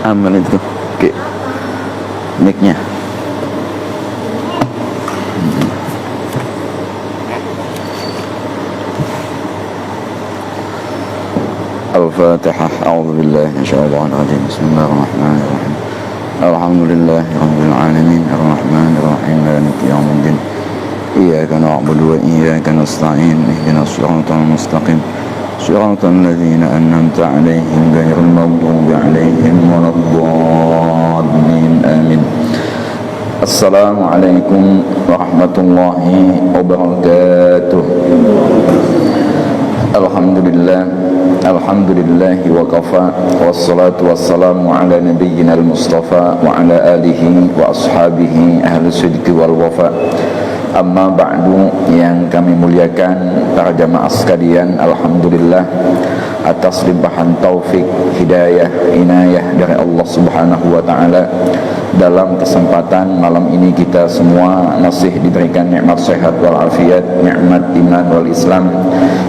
Aman itu. Oke. Mic-nya. Al-Fatihah. A'udzu billahi minasyaitonir rajim. Bismillahirrahmanirrahim. Alhamdulillahi rabbil alamin arrahmanir rahim maliki yaumiddin. Iyyaka na'budu wa iyyaka nasta'in. Ihdinas siratal mustaqim. Siratal ladzina an'amta 'alaihim ghairil maghdubi 'alaihim waladdallin. Amin. Assalamualaikum warahmatullahi wabarakatuh. Alhamdulillahi wa kafa, wassalatu wassalamu ala nabiyyina al-mustafa wa ala alihi wa ashabihi ahli sidqi wal wafa. Amma ba'du, yang kami muliakan para jamaah sekalian, alhamdulillah atas limpahan taufik, hidayah, inayah dari Allah Subhanahu wa taala. Dalam kesempatan malam ini kita semua masih diberikan nikmat sehat wal afiat, nikmat iman wal Islam,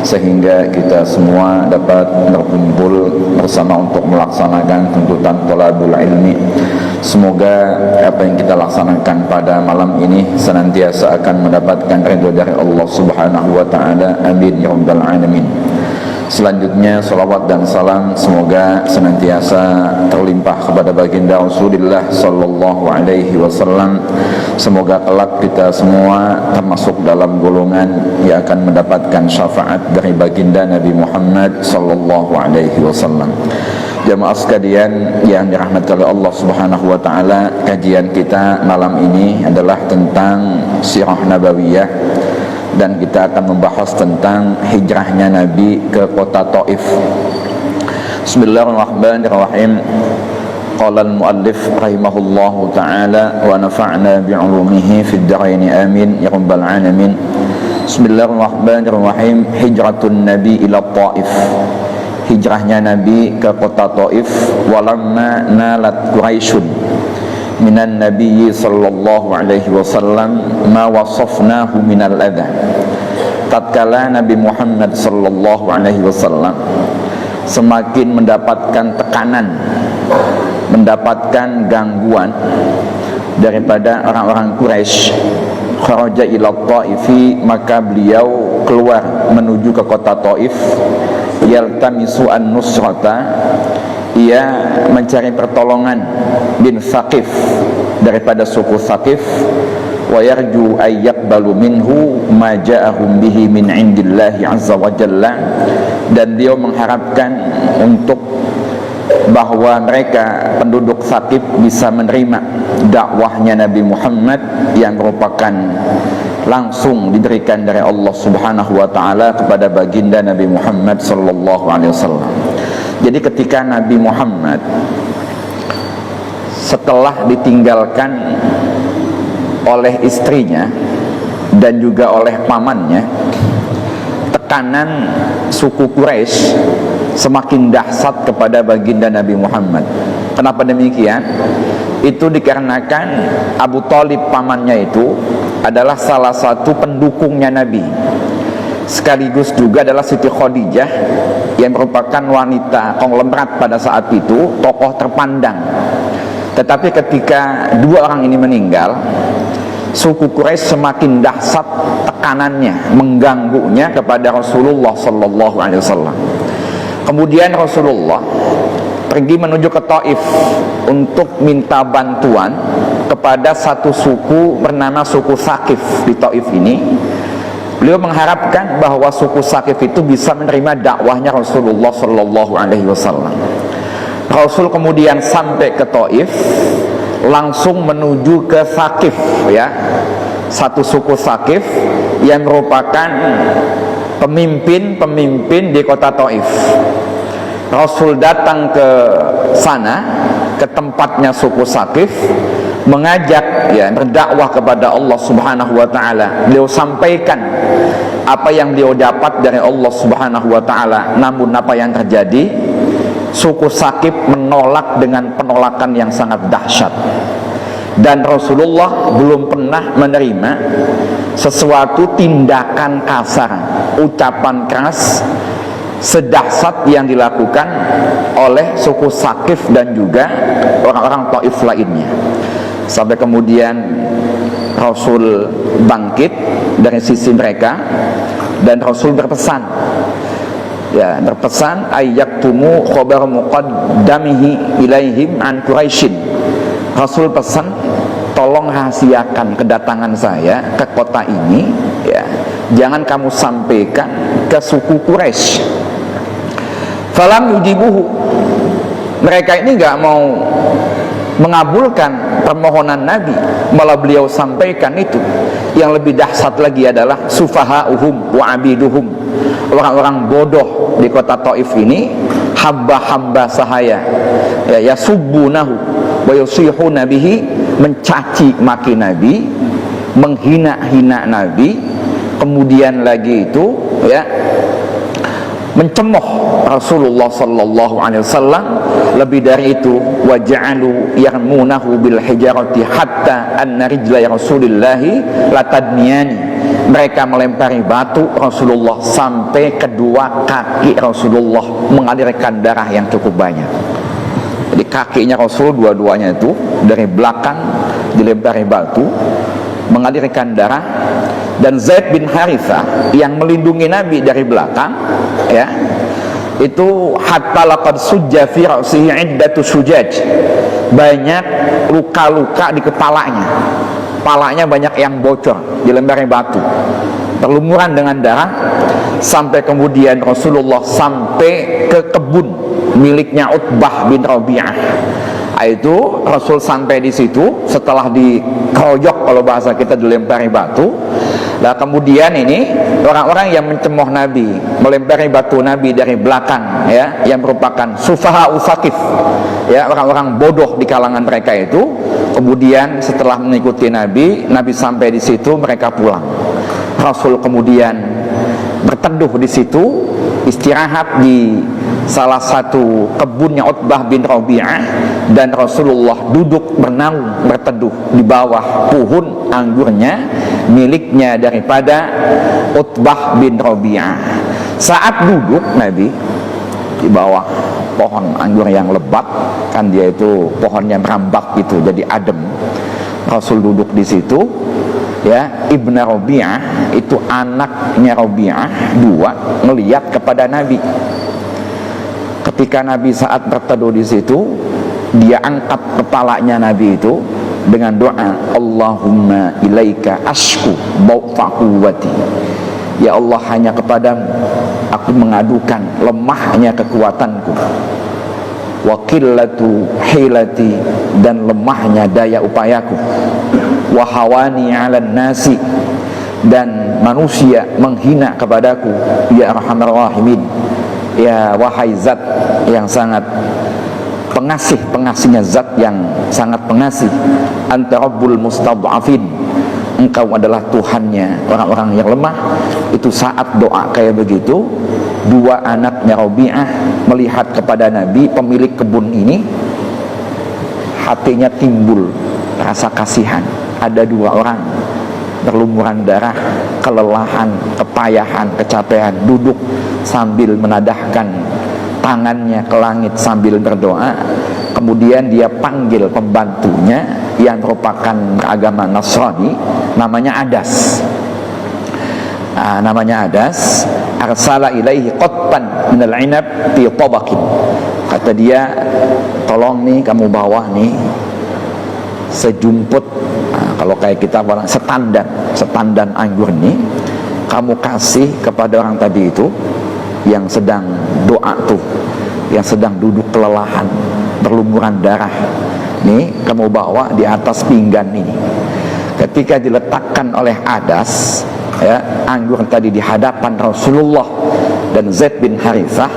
sehingga kita semua dapat berkumpul bersama untuk melaksanakan tuntutan thalabul ilmi. Semoga apa yang kita laksanakan pada malam ini senantiasa akan mendapatkan ridho dari Allah Subhanahu wa taala. Amin ya rabbal alamin. Selanjutnya salawat dan salam semoga senantiasa terlimpah kepada baginda Rasulullah sallallahu alaihi wasallam. Semoga kelak kita semua termasuk dalam golongan yang akan mendapatkan syafaat dari baginda Nabi Muhammad sallallahu alaihi wasallam. Jamaah sekalian yang dirahmati oleh Allah Subhanahu wa taala, kajian kita malam ini adalah tentang sirah nabawiyah, dan kita akan membahas tentang hijrahnya Nabi ke kota Taif. Bismillahirrahmanirrahim. Qala al-muallif rahimahullahu ta'ala wa nafa'na bi'ulumihi fid dharain amin ya rabbal alamin. Bismillahirrahmanirrahim. Hijratun Nabi ila Taif. Hijrahnya Nabi ke kota Taif. Walamma nalat Quraisyun minan nabiyyi sallallahu alaihi wasallam ma wasafnahu minal adha. Tatkala Nabi Muhammad sallallahu alaihi wasallam semakin mendapatkan tekanan, mendapatkan gangguan daripada orang-orang Quraisy, kharaja ila Taifi, maka beliau keluar menuju ke kota Taif. Yaltamisu an-nusrata, ia mencari pertolongan bin Thaqif, daripada suku Thaqif. Wa yarju ay yaqbalu minhu ma ja'ahum bihi min indillahi azza wa jalla, dan dia mengharapkan untuk bahwa mereka penduduk Thaqif bisa menerima dakwahnya Nabi Muhammad yang merupakan langsung diberikan dari Allah Subhanahu wa taala kepada baginda Nabi Muhammad sallallahu alaihi wasallam. Jadi ketika Nabi Muhammad setelah ditinggalkan oleh istrinya dan juga oleh pamannya, tekanan suku Quraisy semakin dahsyat kepada baginda Nabi Muhammad. Kenapa demikian? Itu dikarenakan Abu Thalib, pamannya itu adalah salah satu pendukungnya Nabi, sekaligus juga adalah Siti Khadijah yang merupakan wanita konglomerat pada saat itu, tokoh terpandang. Tetapi ketika dua orang ini meninggal, suku Quraisy semakin dahsyat tekanannya, mengganggunya kepada Rasulullah sallallahu alaihi wasallam. Kemudian Rasulullah pergi menuju ke Taif untuk minta bantuan kepada satu suku bernama suku Thaqif di Taif ini. Beliau mengharapkan bahwa suku Thaqif itu bisa menerima dakwahnya Rasulullah sallallahu alaihi wasallam. Rasul kemudian sampai ke Taif, langsung menuju ke Thaqif, ya, satu suku Thaqif yang merupakan pemimpin di kota Taif. Rasul datang ke sana, ke tempatnya suku Thaqif, mengajak, ya, berdakwah kepada Allah Subhanahu wa taala. Beliau sampaikan apa yang beliau dapat dari Allah Subhanahu wa taala. Namun apa yang terjadi? Suku Thaqif menolak dengan penolakan yang sangat dahsyat. Dan Rasulullah belum pernah menerima sesuatu tindakan kasar, ucapan keras sedahsyat yang dilakukan oleh suku Saqif dan juga orang-orang Taif lainnya. Sampai kemudian Rasul bangkit dari sisi mereka dan Rasul berpesan, ya, berpesan ayyaktumu khabar muqaddamihi ilaihim an Quraisyin. Rasul pesan, tolong rahasiakan kedatangan saya ke kota ini, ya, jangan kamu sampaikan ke suku Quraisy. Falam yujibuhu, mereka ini nggak mau mengabulkan permohonan Nabi, malah beliau sampaikan itu. Yang lebih dahsyat lagi adalah sufaha'uhum wa abiduhum, orang-orang bodoh di kota Taif ini, hamba-hamba sahaya, ya, yasubbunahu wa yusihuna bihi, mencaci maki Nabi, menghina-hina Nabi, kemudian lagi itu, ya, mencemooh Rasulullah sallallahu alaihi wasallam. Lebih dari itu, wa ja'alu yarmunahu bil hijarati hatta anna rijla Rasulillahi latadniyani, mereka melempari batu Rasulullah sampai kedua kaki Rasulullah mengalirkan darah yang cukup banyak. Jadi kakinya Rasul dua-duanya itu dari belakang dilempari batu, mengalirkan darah. Dan Zaid bin Harithah yang melindungi Nabi dari belakang, ya, itu hatta laqad sujja fi ra'sihi iddatu sujaj, banyak luka-luka di kepalanya, kepalanya banyak yang bocor, dilempari batu, berlumuran dengan darah. Sampai kemudian Rasulullah sampai ke kebun miliknya Utbah bin Rabi'ah. Itu Rasul sampai di situ setelah dikeroyok, kalau bahasa kita dilempari batu. Nah, kemudian ini orang-orang yang mencemooh Nabi, melempari batu Nabi dari belakang, ya, yang merupakan sufaha'u Saqif, ya, orang-orang bodoh di kalangan mereka itu. Kemudian setelah mengikuti Nabi, Nabi sampai di situ, mereka pulang. Rasul kemudian berteduh di situ, istirahat di salah satu kebunnya Utbah bin Rabi'ah, dan Rasulullah duduk bernaung berteduh di bawah pohon anggurnya miliknya daripada Utbah bin Rabi'ah. Saat duduk Nabi di bawah pohon anggur yang lebat, kan dia itu pohonnya merambak gitu jadi adem, Rasul duduk di situ, ya. Ibnu Rabi'ah itu anaknya Rabi'ah dua melihat kepada Nabi. Ketika Nabi saat berteduh di situ, dia angkat kepalanya Nabi itu dengan doa, Allahumma ilaika ashku baufa quwwati, ya Allah, hanya kepadamu aku mengadukan lemahnya kekuatanku, wa qillatu hilati, dan lemahnya daya upayaku, wa hawani 'alan nasi, dan manusia menghina kepadaku, ya arhamar rahimin, ya wahai zat yang sangat pengasih, pengasihnya zat yang sangat pengasih, anta rabbul mustad'afin, engkau adalah Tuhannya orang-orang yang lemah. Itu saat doa kayak begitu, dua anaknya Rabi'ah melihat kepada Nabi, pemilik kebun ini, hatinya timbul rasa kasihan. Ada dua orang berlumuran darah, kelelahan, kepayahan, kecapean, duduk sambil menadahkan tangannya ke langit sambil berdoa. Kemudian dia panggil pembantunya yang merupakan agama Nasrani, namanya Adas. Namanya Adas. Arsala ilaihi qattan minal inab fi tabaqin. Kata dia, tolong nih kamu bawa nih sejumput, kalau kayak kita orang setandan anggur nih, kamu kasih kepada orang tadi itu yang sedang doa tuh, yang sedang duduk kelelahan, berlumuran darah. Nih kamu bawa di atas pinggan ini. Ketika diletakkan oleh Adas, ya, anggur tadi di hadapan Rasulullah dan Zaid bin Harithah,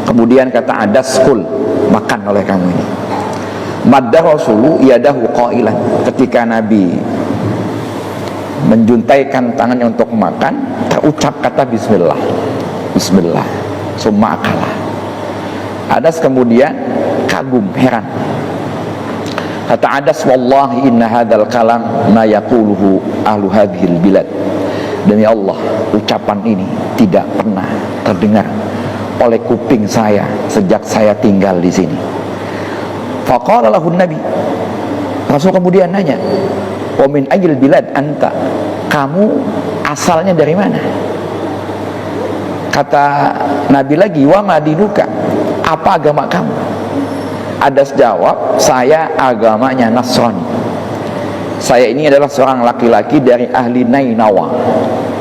kemudian kata Adas, kul, makan oleh kamu ini. Madda Rasulu yadahu qailan, ketika Nabi menjuntaikan tangannya untuk makan, terucap kata bismillah, bismillah, summa akala. Adas kemudian kagum, heran. Kata Adas, wallahi inna hadzal kalam ma yaquluhu ahlu hadhil bilad. Demi Allah, ucapan ini tidak pernah terdengar oleh kuping saya sejak saya tinggal di sini. Faqala lahu Nabi, Rasul kemudian nanya, wa min ayil bilad anta, kamu asalnya dari mana? Kata Nabi lagi, wa madinuka, apa agama kamu? Adas jawab, saya agamanya Nasrani. Saya ini adalah seorang laki-laki dari ahli Nainawa,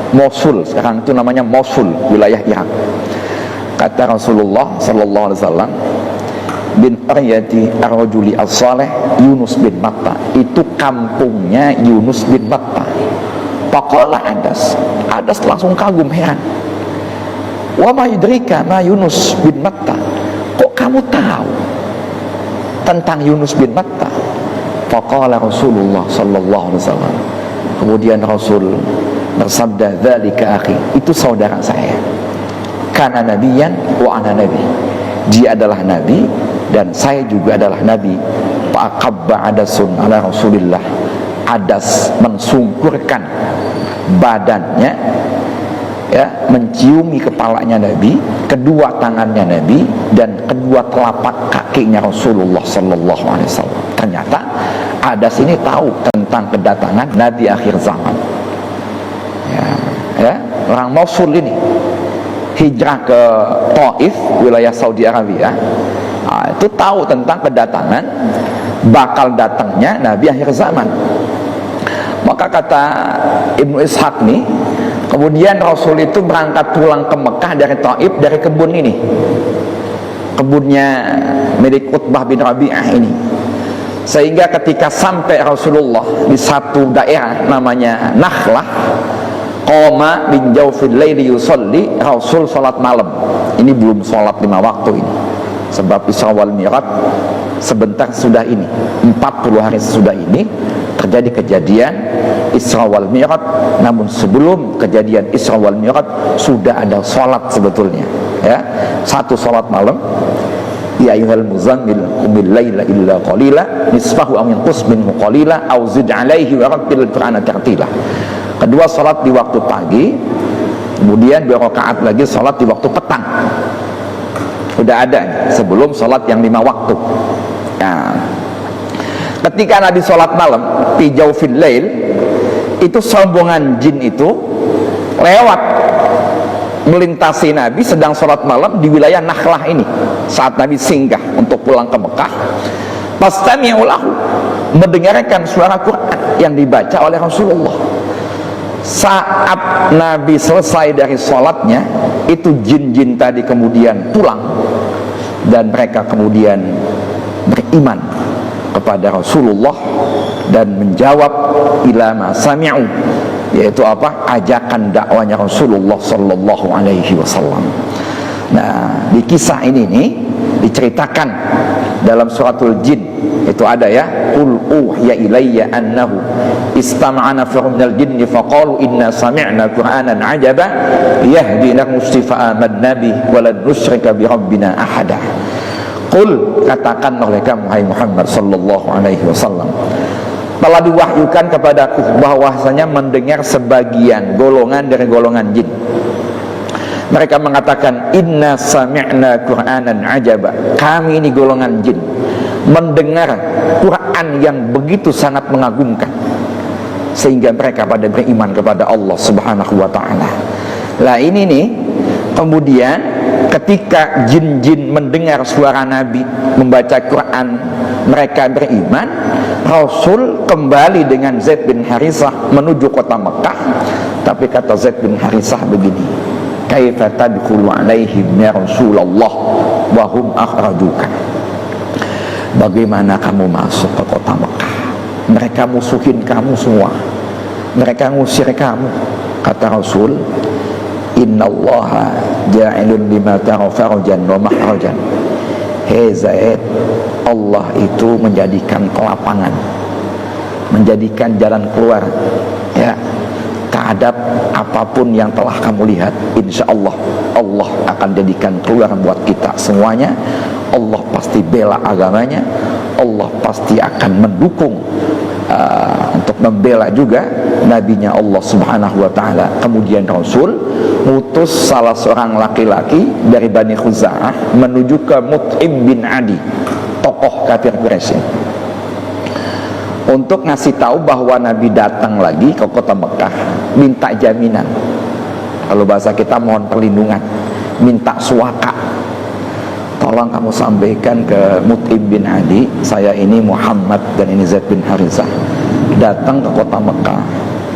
Mosul, sekarang itu namanya Mosul, wilayah Irak. Kata Rasulullah sallallahu alaihi wasallam, bin qaryati ar-rajuli as-salih Yunus bin Matta, itu kampungnya Yunus bin Matta. Faqala Adas langsung kagum, heran. Wa ma yudrika ma Yunus bin Matta, kok kamu tahu tentang Yunus bin Matta? Faqala Rasulullah sallallahu alaihi wasallam, kemudian Rasul bersabda, dzalika akhi, itu saudara saya. Kana nabiyan wa ana nabi, dia adalah nabi dan saya juga adalah nabi. Faqabba Adasun ala Rasulillah, Adas mensungkurkan badannya, ya, menciumi kepalanya Nabi, kedua tangannya Nabi, dan kedua telapak kakinya Rasulullah sallallahu alaihi wasallam. Ternyata Adas ini tahu tentang kedatangan Nabi akhir zaman. Ya, orang Mosul ini hijrah ke Taif, wilayah Saudi Arabia. Itu tahu tentang kedatangan, bakal datangnya Nabi akhir zaman. Maka kata Ibnu Ishaq nih, kemudian Rasul itu berangkat pulang ke Mekah dari Taif, dari kebun ini, kebunnya milik Utbah bin Rabi'ah ini. Sehingga ketika sampai Rasulullah di satu daerah namanya Nakhlah, qoma min jawfil laili yusalli, Rasul salat malam. Ini belum salat 5 waktu ini, sebab Isra wal Mi'raj sebentar sudah ini, 40 hari sesudah ini terjadi kejadian Isra wal Mi'raj. Namun sebelum kejadian Isra wal Mi'raj sudah ada salat sebetulnya, ya. Satu salat malam, ya ayyuhal muzammil qumil laila illa qalila nisfahu aw yanqus minhu qalila aw zid alaihi wa rattil qur'ana tartila. Kedua salat di waktu pagi, kemudian 2 rakaat lagi salat di waktu petang. Sudah ada sebelum salat yang 5 waktu. Nah, ketika Nabi salat malam fi jaufil lail, itu sombongan jin itu lewat melintasi Nabi sedang sholat malam di wilayah Nakhlah ini saat Nabi singgah untuk pulang ke Mekah. Fastami'u lahu, mendengarkan suara Quran yang dibaca oleh Rasulullah. Saat Nabi selesai dari sholatnya, itu jin-jin tadi kemudian pulang dan mereka kemudian beriman kepada Rasulullah dan menjawab ila ma sami'u, yaitu apa? Ajakan dakwanya Rasulullah sallallahu alaihi wasallam. Nah, di kisah ini nih diceritakan dalam suratul jin, itu ada ya, qul uhiya ilayya annahu istama'ana nafarun minal jinni faqalu inna sami'na qur'anan ajaba yahdi ila mustafa amanna bih wa lan nusyrika bi rabbina ahada. Qul, katakan oleh kamu hai Muhammad sallallahu alaihi wasallam, telah diwahyukan kepadaku bahwasanya mendengar sebagian golongan dari golongan jin. Mereka mengatakan inna sami'na qur'anan ajaba, kami ini golongan jin mendengar Quran yang begitu sangat mengagumkan, sehingga mereka pada beriman kepada Allah subhanahu wa ta'ala. Lah ini nih, kemudian ketika jin-jin mendengar suara Nabi membaca Quran, mereka beriman. Rasul kembali dengan Zaid bin Harisah menuju kota Mekah. Tapi kata Zaid bin Harisah begini, kaifa tadkhulu alaihim ya Rasulullah wa hum akhrajuka, bagaimana kamu masuk ke kota Mekah, mereka musuhin kamu semua, mereka ngusir kamu. Kata Rasul, innallaha ja'ilun lima tara farjan wa mahrajan. Hei Zaid, Allah itu menjadikan kelapangan, menjadikan jalan keluar, ya, terhadap apapun yang telah kamu lihat. Insya Allah, Allah akan jadikan keluar buat kita semuanya. Allah pasti bela agamanya, Allah pasti akan mendukung untuk membela juga nabinya Allah Subhanahu wa taala. Kemudian Rasul ngutus salah seorang laki-laki dari Bani Khuza'ah menuju ke Mut'im bin Adi, tokoh kafir Quraisy, untuk ngasih tahu bahwa Nabi datang lagi ke kota Mekah, minta jaminan. Kalau bahasa kita mohon perlindungan, minta suaka. Tolong kamu sampaikan ke Mut'im bin Adi, saya ini Muhammad dan ini Zaid bin Harithah, datang ke kota Mekah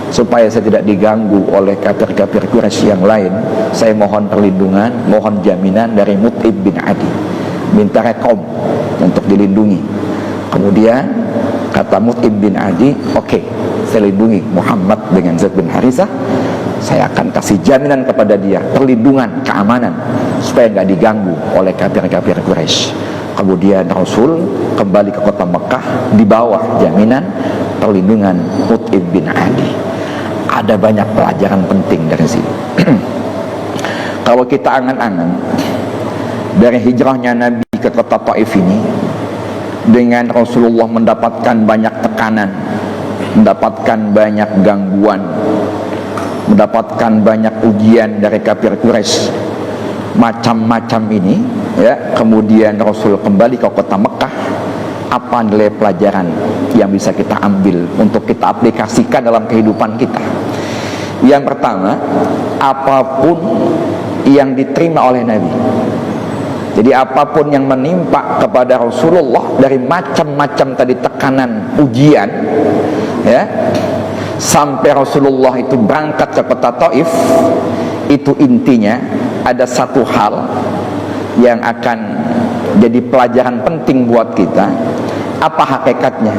supaya saya tidak diganggu oleh kafir-kafir Quraisy yang lain. Saya mohon perlindungan, mohon jaminan dari Mut'im bin Adi, minta rekom untuk dilindungi. Kemudian kata Mut'im bin Adi, oke, saya lindungi Muhammad dengan Zaid bin Harithah, saya akan kasih jaminan kepada dia, perlindungan, keamanan, supaya nggak diganggu oleh kafir-kafir Quraisy. Kemudian Rasul kembali ke kota Mekah di bawah jaminan perlindungan Mut'im bin Adi. Ada banyak pelajaran penting dari sini. Kalau kita angan-angan dari hijrahnya Nabi ke kota Taif ini, dengan Rasulullah mendapatkan banyak tekanan, mendapatkan banyak gangguan, mendapatkan banyak ujian dari kafir Quraisy, macam-macam ini, ya. Kemudian Rasul kembali ke kota Mekah. Apa nilai pelajaran yang bisa kita ambil untuk kita aplikasikan dalam kehidupan kita? Yang pertama, apapun yang diterima oleh Nabi, jadi apapun yang menimpa kepada Rasulullah dari macam-macam tadi tekanan, ujian, ya, sampai Rasulullah itu berangkat ke kota Taif, itu intinya ada satu hal yang akan jadi pelajaran penting buat kita. Apa hakikatnya?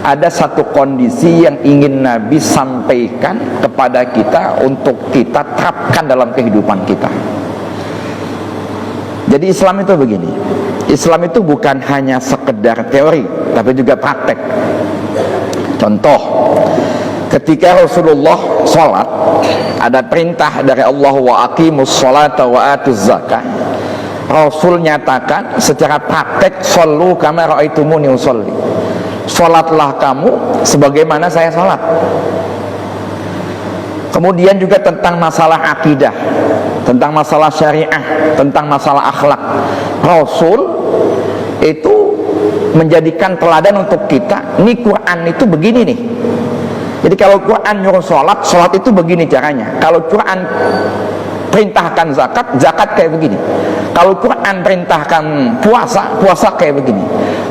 Ada satu kondisi yang ingin Nabi sampaikan kepada kita untuk kita terapkan dalam kehidupan kita. Jadi Islam itu begini, Islam itu bukan hanya sekedar teori, tapi juga praktek. Contoh, ketika Rasulullah sholat, ada perintah dari Allah, wa aqimus sholata wa atuz zakah. Rasul nyatakan secara praktek, shollu kama ra'aitumuni usolli, sholatlah kamu sebagaimana saya sholat. Kemudian juga tentang masalah akidah, tentang masalah syariah, tentang masalah akhlak, Rasul itu menjadikan teladan untuk kita. Ini Quran itu begini nih. Jadi kalau Quran nyuruh sholat, sholat itu begini caranya. Kalau Quran perintahkan zakat, zakat kayak begini. Kalau Quran perintahkan puasa, puasa kayak begini.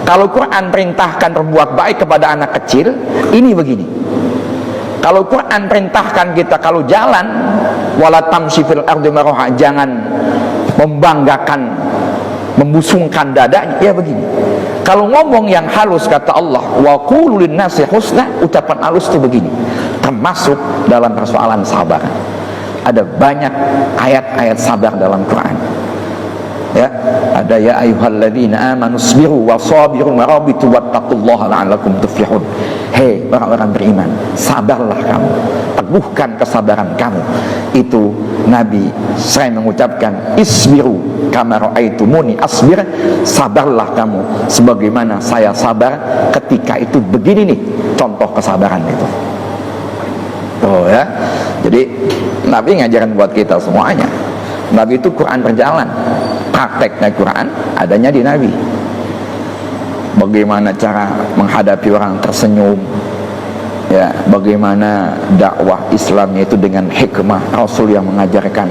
Kalau Quran perintahkan berbuat baik kepada anak kecil, ini begini. Kalau Quran perintahkan kita kalau jalan, wala tamshi fil ardi maraha, jangan membanggakan, membusungkan dadanya, ya begini. Kalau ngomong yang halus, kata Allah, wa qulu linnasi husna, ucapan halus itu begini. Termasuk dalam persoalan sabar. Ada banyak ayat-ayat sabar dalam Quran. Ya, ada ya ayyuhalladzina amanu sabiru wa sabiru wa rabitu wattaqullaha la'allakum tuflihun. Hei orang-orang beriman, sabarlah kamu, teguhkan kesabaran kamu. Itu Nabi sering mengucapkan isbiru kama ra'aitumuni asbir, sabarlah kamu sebagaimana saya sabar ketika itu. Begini nih contoh kesabaran itu. Oh ya. Jadi Nabi ngajarin buat kita semuanya. Nabi itu Quran berjalan, prakteknya Quran adanya di Nabi. Bagaimana cara menghadapi orang tersenyum, ya, bagaimana dakwah Islamnya itu dengan hikmah, Rasul yang mengajarkan.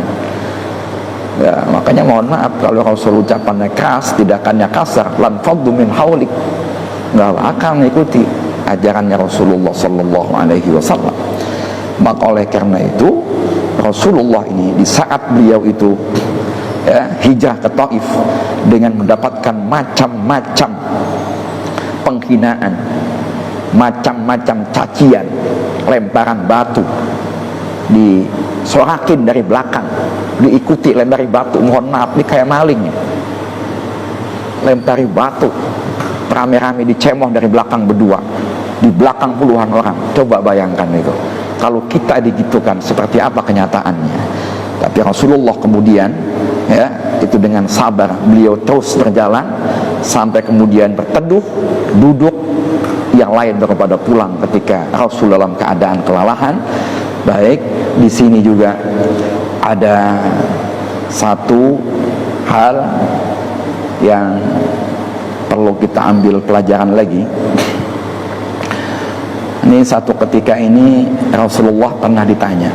Ya, makanya mohon maaf kalau Rasul ucapannya keras, tindakannya kasar, lan faddu min haulik, nggak bakal mengikuti ajarannya Rasulullah Sallallahu Alaihi Wasallam. Maka oleh karena itu Rasulullah ini di saat beliau itu, ya, hijrah ke Taif dengan mendapatkan macam-macam penghinaan, macam-macam cacian, lemparan batu, disorakin dari belakang, diikuti lempari batu. Mohon maaf, ini kayak maling, lempari batu, rame-rame dicemoh dari belakang berdua, di belakang puluhan orang. Coba bayangkan itu, kalau kita digitukan seperti apa kenyataannya. Tapi Rasulullah kemudian, ya, itu dengan sabar beliau terus berjalan sampai kemudian berteduh, duduk yang yang lain baru pada pulang ketika Rasul dalam keadaan kelelahan. Baik, di sini juga ada satu hal yang perlu kita ambil pelajaran lagi. Ini satu ketika ini Rasulullah pernah ditanya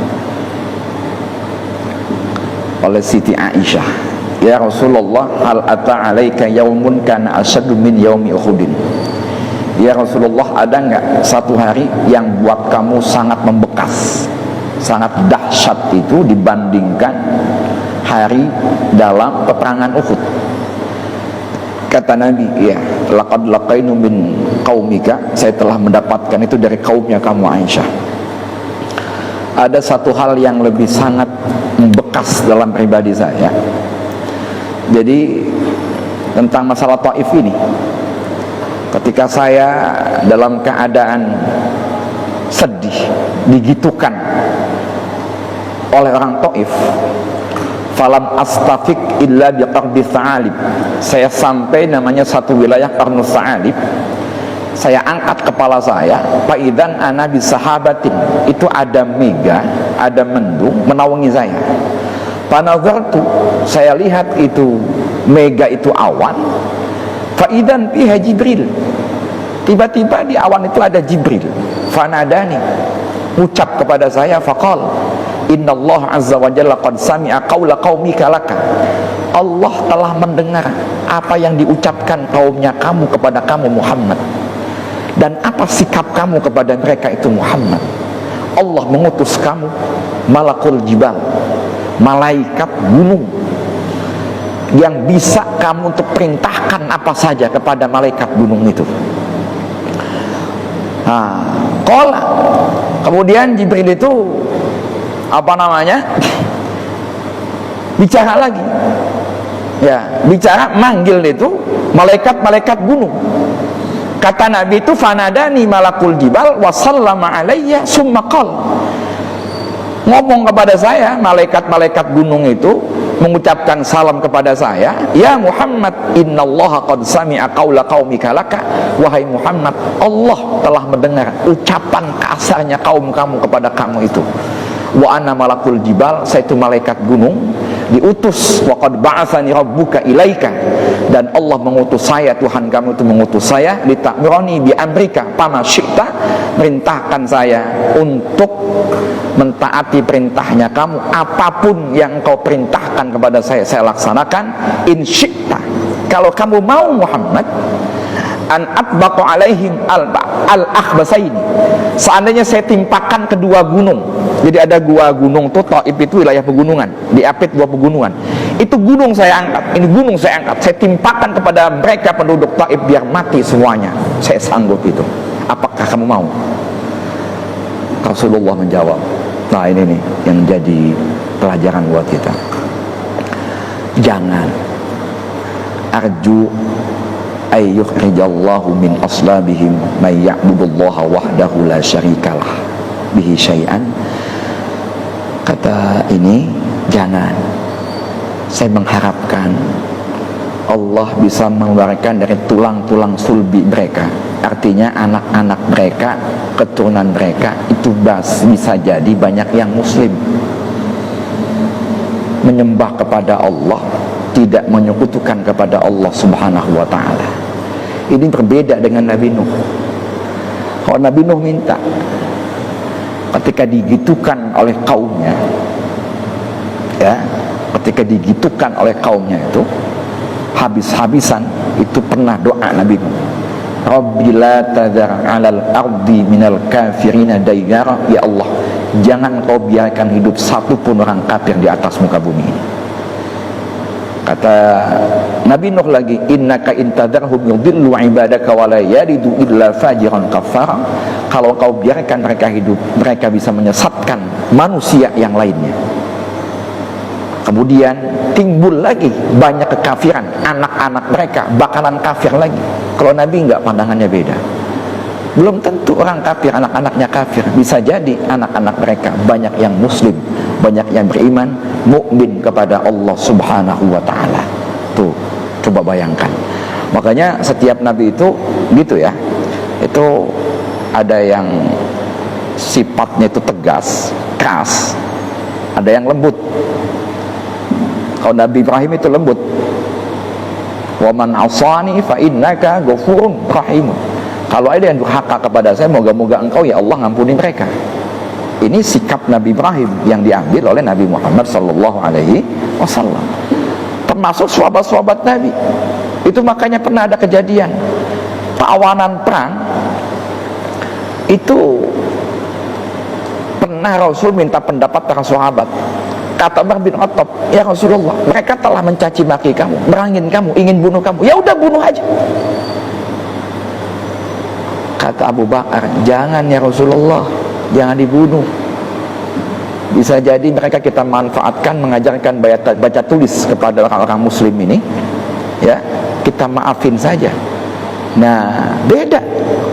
oleh Siti Aisyah, "Ya Rasulullah, hal ata alaika yaumun kana asyaddu min yaumi Uhudin?" Ya Rasulullah, ada enggak satu hari yang buat kamu sangat membekas, sangat dahsyat itu dibandingkan hari dalam peperangan Uhud? Kata Nabi, "Ya, laqad laqainu min qaumika." Saya telah mendapatkan itu dari kaumnya kamu Aisyah. Ada satu hal yang lebih sangat membekas dalam pribadi saya. Jadi tentang masalah Taif ini, ketika saya dalam keadaan sedih, digitukan oleh orang Taif, falam astafik illa biqardi Tha'alib. Saya sampai namanya satu wilayah Qarnus Tha'alib. Saya angkat kepala saya, faidan ana bisahabatin. Itu ada mega, ada mendung menaungi saya. Panazartu, saya lihat itu mega itu awan. Faidan fiha Jibril. Tiba-tiba di awan itu ada Jibril. Fanadani, ucap kepada saya, faqal, "Innallaha azza wa jalla qad sami'a qaula qaumika laka." Allah telah mendengar apa yang diucapkan kaumnya kamu kepada kamu Muhammad, dan apa sikap kamu kepada mereka itu Muhammad. Allah mengutus kamu malakul jibal, malaikat gunung, yang bisa kamu untuk perintahkan apa saja kepada malaikat gunung itu. Qala, kemudian Jibril itu bicara lagi, bicara manggil itu malaikat-malaikat gunung. Kata Nabi itu, fanadani malakul jibal wa sallama alayya summa qal. Ngomong kepada saya, malaikat-malaikat gunung itu mengucapkan salam kepada saya, "Ya Muhammad, innallaha qad sami'a qaula qaumika laka." Wahai Muhammad, Allah telah mendengar ucapan kasarnya kaum kamu kepada kamu itu. Wa ana malakul jibal, saya itu malaikat gunung, diutus, wa qad ba'atsani rabbuka ilaika, dan Allah mengutus saya, Tuhan kamu itu mengutus saya, lita'mirani bi amrika fama syi'ta, merintahkan saya untuk mentaati perintahnya kamu, apapun yang engkau perintahkan kepada saya laksanakan. In syi'ta, kalau kamu mau Muhammad, an atbaqa alaihim al-akhbasaini, seandainya saya timpakan kedua gunung. Jadi ada dua gunung tuh, Taif itu wilayah pegunungan, diapit dua pegunungan. Itu gunung saya angkat, ini gunung saya angkat, saya timpakan kepada mereka penduduk Taif biar mati semuanya. Saya sanggup itu. Apakah kamu mau? Rasulullah menjawab. Nah, ini nih yang jadi pelajaran buat kita. Jangan arju ayyukhrijallahu min aslabihim may ya'budullaha wahdahu la syarikalah bihi syai'an. Kata ini, jangan saya mengharapkan Allah bisa mengeluarkan dari tulang-tulang sulbi mereka, artinya anak-anak mereka, keturunan mereka itu bisa jadi banyak yang muslim, menyembah kepada Allah, tidak menyekutukan kepada Allah subhanahu wa ta'ala. Ini berbeda dengan Nabi Nuh. Kalau Nabi Nuh minta, ketika digitukan oleh kaumnya, ketika digitukan oleh kaumnya itu habis-habisan, itu pernah doa Nabi Nuh, Rabbi la tadhar 'alal ardi minal kafirina dayyara, ya Allah, jangan kau biarkan hidup satu pun orang kafir di atas muka bumi ini. Kata Nabi Nuh lagi, innaka intadarhum yudillu ibadaka wa la yalidu illa fajiran kafara. Kalau kau biarkan mereka hidup, mereka bisa menyesatkan manusia yang lainnya. Kemudian timbul lagi banyak kekafiran, anak-anak mereka bakalan kafir lagi. Kalau Nabi enggak, pandangannya beda. Belum tentu orang kafir, anak-anaknya kafir. Bisa jadi anak-anak mereka banyak yang muslim, banyak yang beriman, mukmin kepada Allah subhanahu wa ta'ala. Tuh, coba bayangkan. Makanya setiap Nabi itu gitu ya, itu ada yang sifatnya itu tegas, keras, ada yang lembut. Kalau Nabi Ibrahim itu lembut, wa man asani fa innaka ghafurun rahim. Kalau ada yang durhaka kepada saya, moga-moga engkau ya Allah ngampuni mereka. Ini sikap Nabi Ibrahim yang diambil oleh Nabi Muhammad sallallahu alaihi wasallam, termasuk sahabat-sahabat Nabi. Itu makanya pernah ada kejadian tawanan perang itu, pernah Rasul minta pendapat para sahabat. Kata Umar bin Khattab, ya Rasulullah, mereka telah mencaci maki kamu, merangin kamu, ingin bunuh kamu. Ya udah bunuh aja. Kata Abu Bakar, jangan ya Rasulullah, jangan dibunuh. Bisa jadi mereka kita manfaatkan, mengajarkan baca tulis kepada orang-orang muslim ini, ya, kita maafin saja. Nah, beda.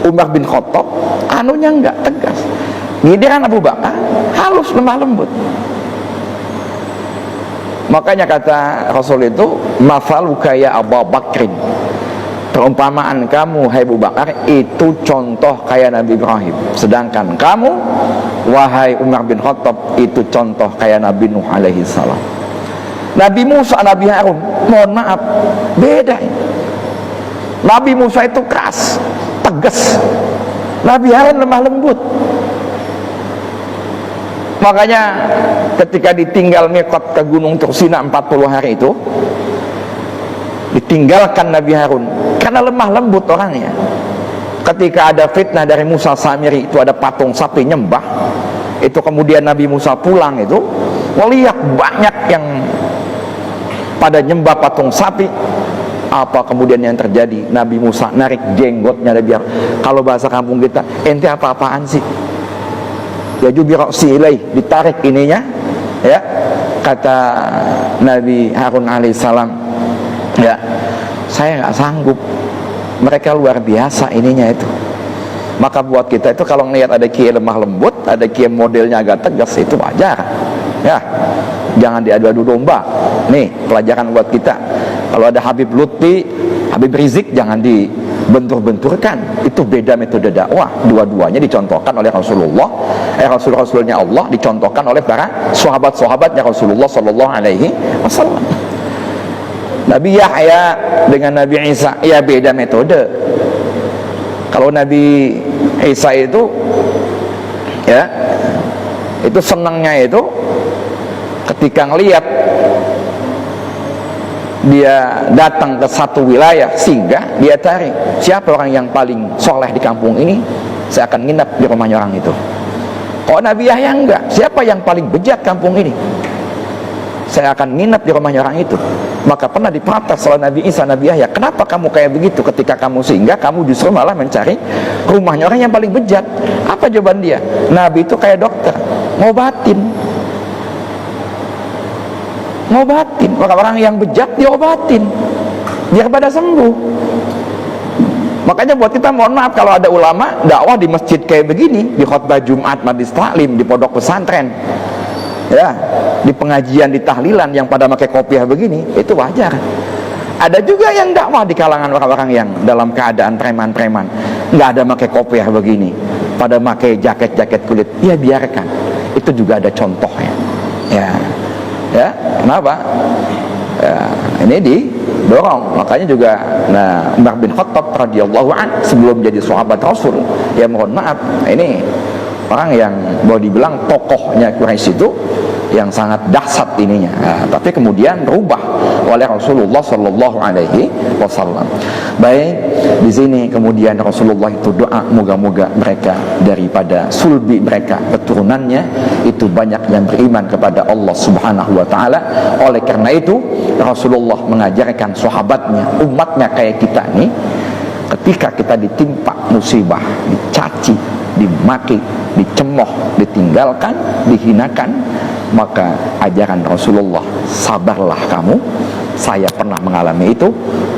Umar bin Khattab anunya enggak tegas. Giliran Abu Bakar halus, lemah lembut. Makanya kata Rasul itu, mafaluka ya Abu Bakrin, perumpamaan kamu hai Abu Bakar itu contoh kayak Nabi Ibrahim, sedangkan kamu wahai Umar bin Khattab itu contoh kayak Nabi Nuh alaihi salam. Nabi Musa, Nabi Harun, mohon maaf, beda. Nabi Musa itu keras, tegas. Nabi Harun lemah lembut. Makanya ketika ditinggal miqat ke Gunung Tursina 40 hari itu, ditinggalkan Nabi Harun karena lemah lembut orangnya. Ketika ada fitnah dari Musa Samiri, itu ada patung sapi nyembah, itu kemudian Nabi Musa pulang itu melihat banyak yang pada nyembah patung sapi. Apa kemudian yang terjadi? Nabi Musa narik jenggotnya, biar kalau bahasa kampung kita, ente apa-apaan sih? Ya jubirasi ilai, ditarik ininya, ya. Kata Nabi Harun alaihissalam, ya, saya nggak sanggup, mereka luar biasa ininya itu. Maka buat kita itu kalau ngelihat ada kiai lemah lembut, ada kiai modelnya agak tegas, itu wajar, ya. Jangan diadu-adu domba. Nih pelajaran buat kita. Kalau ada Habib Lutfi, Habib Rizik, jangan dibentur-benturkan. Itu beda metode dakwah. Dua-duanya dicontohkan oleh Rasulullah, Rasul-Rasulnya Allah, dicontohkan oleh para sahabat-sahabatnya Rasulullah sallallahu alaihi wasallam. Nabi Yahya dengan Nabi Isa, ya beda metode. Kalau Nabi Isa itu, ya, itu senangnya itu ketika ngelihat dia datang ke satu wilayah, sehingga dia tarik, siapa orang yang paling soleh di kampung ini, saya akan nginap di rumahnya orang itu. Kalau Nabi Yahya enggak, siapa yang paling bejat kampung ini, saya akan nginap di rumahnya orang itu. Maka pernah diprotes oleh Nabi Isa, Nabi Yahya, kenapa kamu kayak begitu? Ketika kamu singgah, kamu justru malah mencari rumahnya orang yang paling bejat. Apa jawaban dia? Nabi itu kayak dokter, ngobatin, orang-orang yang bejat diobatin biar pada sembuh. Makanya buat kita mohon maaf kalau ada ulama dakwah di masjid kayak begini, di khutbah Jumat, majlis taklim, di pondok pesantren, ya, di pengajian, di tahlilan yang pada pakai kopiah begini, itu wajar. Ada juga yang dakwah di kalangan orang-orang yang dalam keadaan preman-preman, nggak ada pakai kopiah begini, pada pakai jaket-jaket kulit, ya biarkan. Itu juga ada contohnya, ya. Ya, kenapa? Ya, ini didorong. Makanya juga, nah, Umar bin Khattab radhiyallahu an sebelum jadi sahabat Rasul, ya mohon maaf, ini orang yang boleh dibilang tokohnya Quraisy itu yang sangat dahsyat ininya. Nah, tapi kemudian berubah oleh Rasulullah sallallahu alaihi wasallam. Baik, di sini kemudian Rasulullah itu doa, moga-moga mereka daripada sulbi mereka, keturunannya itu banyak yang beriman kepada Allah Subhanahu wa taala. Oleh karena itu Rasulullah mengajarkan sahabatnya, umatnya kayak kita nih, ketika kita ditimpa musibah, dicaci, dimaki, dicemooh, ditinggalkan, dihinakan, maka ajaran Rasulullah, sabarlah kamu, saya pernah mengalami itu,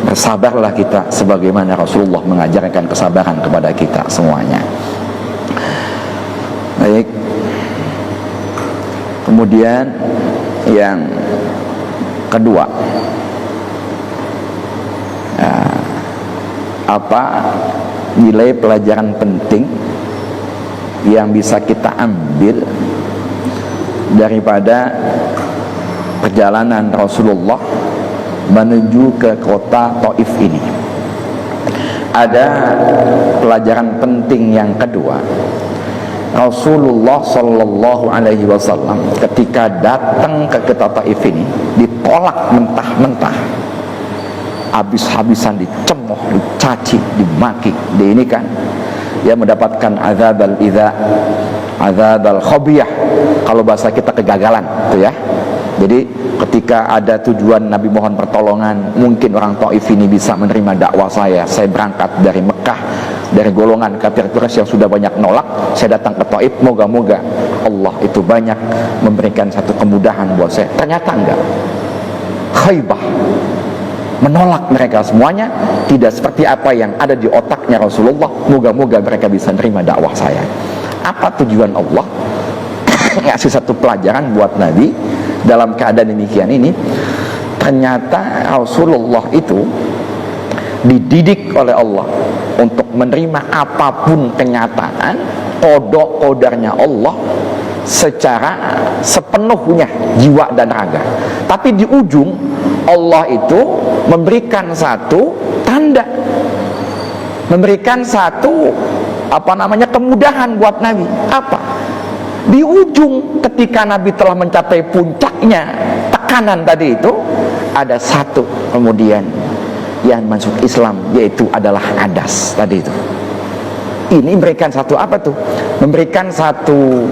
bersabarlah kita sebagaimana Rasulullah mengajarkan kesabaran kepada kita semuanya. Baik, kemudian yang kedua, apa nilai pelajaran penting yang bisa kita ambil daripada perjalanan Rasulullah menuju ke kota Taif ini. Ada pelajaran penting yang kedua. Rasulullah Shallallahu Alaihi Wasallam ketika datang ke kota Taif ini ditolak mentah-mentah, habis-habisan dicemooh, dicaci, dimaki, ini kan dia mendapatkan azabal idza, azabal khabiyah, kalau bahasa kita kegagalan tuh ya. Jadi ketika ada tujuan Nabi mohon pertolongan, mungkin orang Taif ini bisa menerima dakwah saya berangkat dari Mekah, dari golongan kafir Quraisy yang sudah banyak nolak, saya datang ke Taif, moga-moga Allah itu banyak memberikan satu kemudahan buat saya. Ternyata enggak, khaybah, menolak mereka semuanya, tidak seperti apa yang ada di otaknya Rasulullah. Moga-moga mereka bisa menerima dakwah saya. Apa tujuan Allah ngasih satu pelajaran buat Nabi dalam keadaan demikian ini? Ternyata Rasulullah itu dididik oleh Allah untuk menerima apapun kenyataan qada-qadarnya Allah secara sepenuhnya jiwa dan raga. Tapi di ujung Allah itu memberikan satu tanda, memberikan satu kemudahan buat Nabi. Apa? Di ujung ketika Nabi telah mencapai puncaknya tekanan tadi itu, ada satu kemudian yang masuk Islam, yaitu adalah Adas tadi itu. Ini memberikan satu apa tuh? Memberikan satu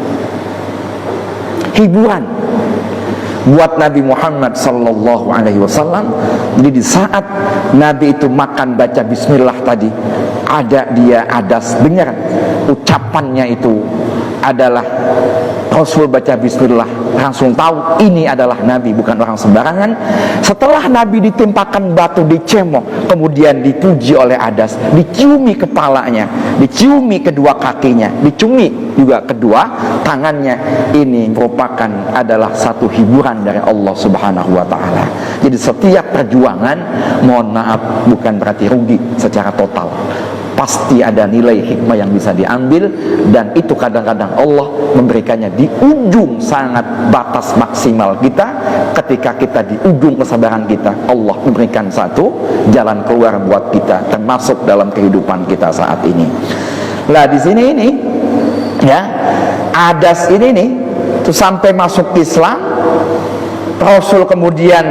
hiburan buat Nabi Muhammad Sallallahu Alaihi Wasallam. Jadi di saat Nabi itu makan baca Bismillah tadi, ada dia Adas, dengar ucapannya itu adalah Rasul baca Bismillah, langsung tahu ini adalah Nabi, bukan orang sembarangan. Setelah Nabi ditimpakan batu, dicemooh, kemudian dipuji oleh Adas, diciumi kepalanya, diciumi kedua kakinya, diciumi juga kedua tangannya. Ini merupakan adalah satu hiburan dari Allah Subhanahu wa Ta'ala. Jadi setiap perjuangan, mohon maaf, bukan berarti rugi secara total. Pasti ada nilai hikmah yang bisa diambil, dan itu kadang-kadang Allah memberikannya di ujung sangat batas maksimal kita. Ketika kita di ujung kesabaran kita, Allah memberikan satu jalan keluar buat kita, termasuk dalam kehidupan kita saat ini. Nah di sini ini ya, Adas ini nih tuh sampai masuk Islam, Rasul kemudian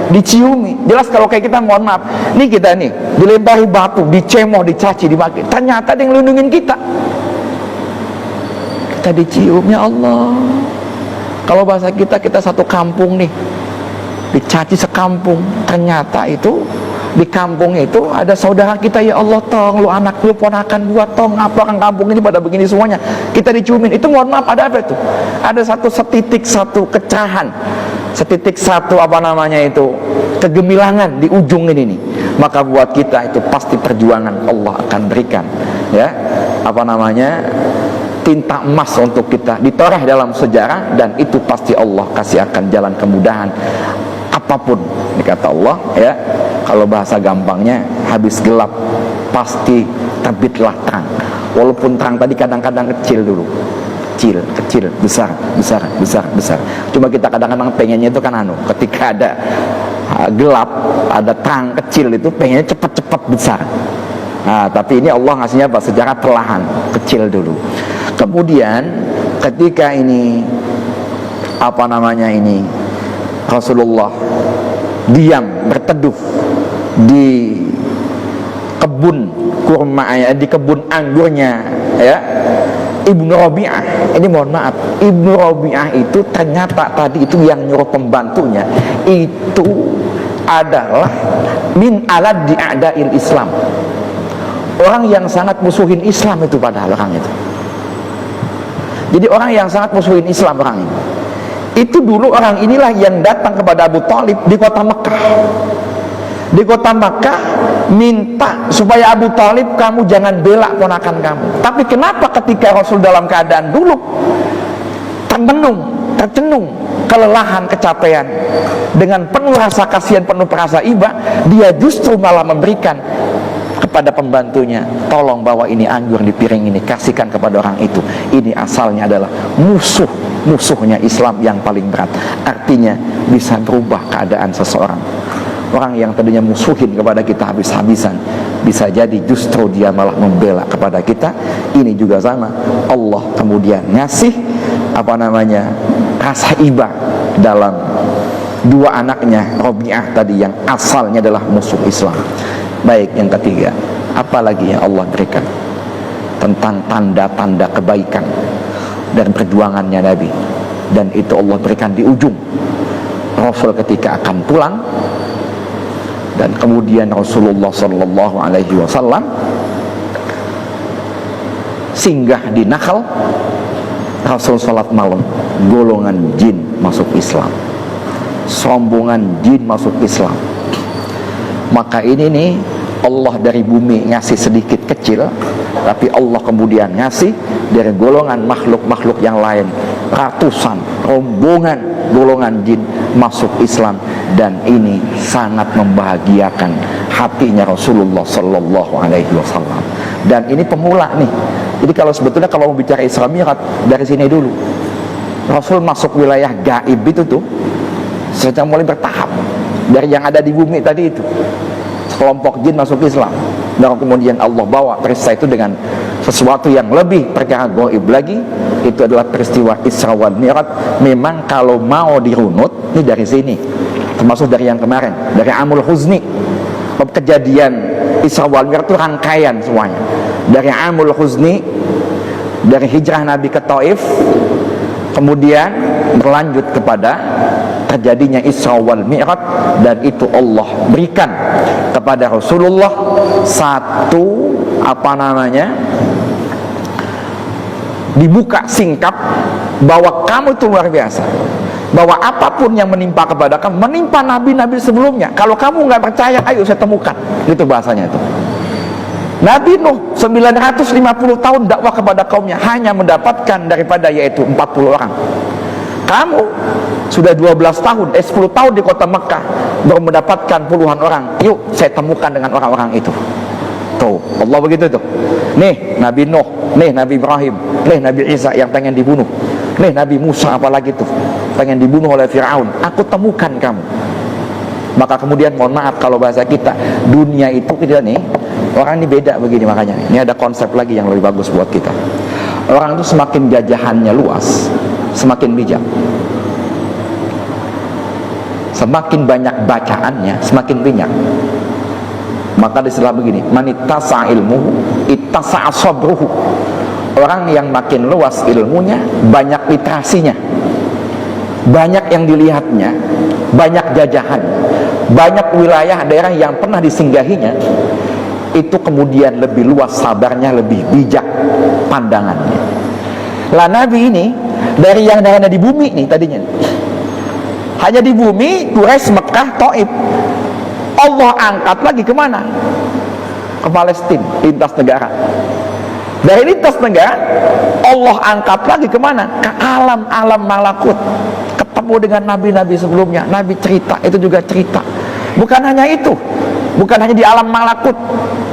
diciumi. Jelas kalau kayak kita, mohon maaf, nih kita nih dilempari batu, dicemooh, dicaci, dimaki, ternyata ada yang lindungin kita. Kita dicium, ya Allah. Kalau bahasa kita, kita satu kampung nih, dicaci sekampung. Ternyata itu di kampung itu ada saudara kita, ya Allah, tong lu anak lu ponakan gua, tong apa orang kampung ini pada begini semuanya, kita diciumin. Itu mohon maaf, ada apa itu? Ada satu setitik, satu kecahan, setitik satu kegemilangan di ujung ini nih. Maka buat kita itu pasti perjuangan Allah akan berikan ya tinta emas untuk kita ditoreh dalam sejarah, dan itu pasti Allah kasih akan jalan kemudahan apapun. Ini kata Allah ya, kalau bahasa gampangnya, habis gelap pasti terbitlah terang. Walaupun terang tadi kadang-kadang kecil dulu, kecil, besar. Cuma kita kadang-kadang pengennya itu kan ketika ada gelap, ada terang kecil, itu pengennya cepat-cepat besar. Nah, tapi ini Allah ngasihnya secara perlahan, kecil dulu. Kemudian ketika ini Rasulullah diam berteduh di kebun kurma, di kebun anggurnya ya Ibnu Rabi'ah. Ini mohon maaf, Ibnu Rabi'ah itu ternyata tadi itu yang nyuruh pembantunya itu adalah min alad di'ada'il Islam, orang yang sangat musuhin Islam itu, padahal orang itu. Jadi orang yang sangat musuhin Islam orang ini. Itu dulu orang inilah yang datang kepada Abu Thalib di kota Mekah. Di kota Mekah minta supaya Abu Thalib, kamu jangan bela ponakan kamu. Tapi kenapa ketika Rasul dalam keadaan dulu tercenung, kelelahan, kecapean, dengan penuh rasa kasihan, penuh rasa iba, dia justru malah memberikan kepada pembantunya, tolong bawa ini anggur di piring ini, kasihkan kepada orang itu. Ini asalnya adalah musuhnya Islam yang paling berat. Artinya bisa berubah keadaan seseorang. Orang yang tadinya musuhin kepada kita habis-habisan, bisa jadi justru dia malah membela kepada kita. Ini juga sama, Allah kemudian ngasih rasa iba dalam dua anaknya Rabi'ah tadi yang asalnya adalah musuh Islam. Baik, yang ketiga, apalagi yang Allah berikan tentang tanda-tanda kebaikan dan perjuangannya Nabi, dan itu Allah berikan di ujung. Rasul ketika akan pulang, dan kemudian Rasulullah Sallallahu Alaihi Wasallam singgah di Nakhl. Rasul salat malam, golongan jin masuk Islam, rombongan jin masuk Islam. Maka ini nih, Allah dari bumi ngasih sedikit kecil, tapi Allah kemudian ngasih dari golongan makhluk-makhluk yang lain, ratusan rombongan golongan jin masuk Islam. Dan ini sangat membahagiakan hatinya Rasulullah Sallallahu Alaihi Wasallam. Dan ini pemula nih. Jadi sebetulnya kalau mau bicara Isra Mi'raj, dari sini dulu Rasul masuk wilayah gaib itu tuh secara mulai bertahap, dari yang ada di bumi tadi itu, sekelompok jin masuk Islam, dan kemudian Allah bawa peristiwa itu dengan sesuatu yang lebih perkara gaib lagi. Itu adalah peristiwa Isra wal Mi'raj. Memang kalau mau dirunut, ini dari sini, termasuk dari yang kemarin, dari Amul Huzni, kejadian Isra wal Mi'raj itu rangkaian semuanya. Dari Amul Huzni, dari hijrah Nabi ke Taif, kemudian berlanjut kepada terjadinya Isra wal Mi'raj. Dan itu Allah berikan kepada Rasulullah satu dibuka singkap bahwa kamu itu luar biasa, bahwa apapun yang menimpa kepada kamu, menimpa nabi-nabi sebelumnya. Kalau kamu nggak percaya, ayo saya temukan. Gitu bahasanya itu. Nabi Nuh 950 tahun dakwah kepada kaumnya, hanya mendapatkan daripada yaitu 40 orang. Kamu sudah 12 tahun, 10 tahun di kota Mekah, baru mendapatkan puluhan orang. Yuk saya temukan dengan orang-orang itu. Tuh, Allah begitu tuh. Nih Nabi Nuh, nih Nabi Ibrahim, nih Nabi Isa yang pengen dibunuh, nih Nabi Musa apalagi tuh, pengen dibunuh oleh Fir'aun. Aku temukan kamu. Maka kemudian mohon maaf kalau bahasa kita, dunia itu kita nih, orang ini beda begini. Makanya ini ada konsep lagi yang lebih bagus buat kita. Orang itu semakin jajahannya luas, semakin bijak. Semakin banyak bacaannya, semakin bijak. Maka istilah begini, manittasa ilmuhu ittasa sabruhu. Orang yang makin luas ilmunya, banyak literasinya, banyak yang dilihatnya, banyak jajahan, banyak wilayah daerah yang pernah disinggahinya, itu kemudian lebih luas sabarnya, lebih bijak pandangannya. Lah Nabi ini dari yang daerahnya di bumi nih tadinya, hanya di bumi, Quraisy, Mekah, Taif. Allah angkat lagi kemana? Ke Palestina, lintas negara. Dari lintas negara, Allah angkat lagi kemana? Ke alam-alam malakut. Ketemu dengan nabi-nabi sebelumnya. Nabi cerita, itu juga cerita. Bukan hanya itu, bukan hanya di alam malakut.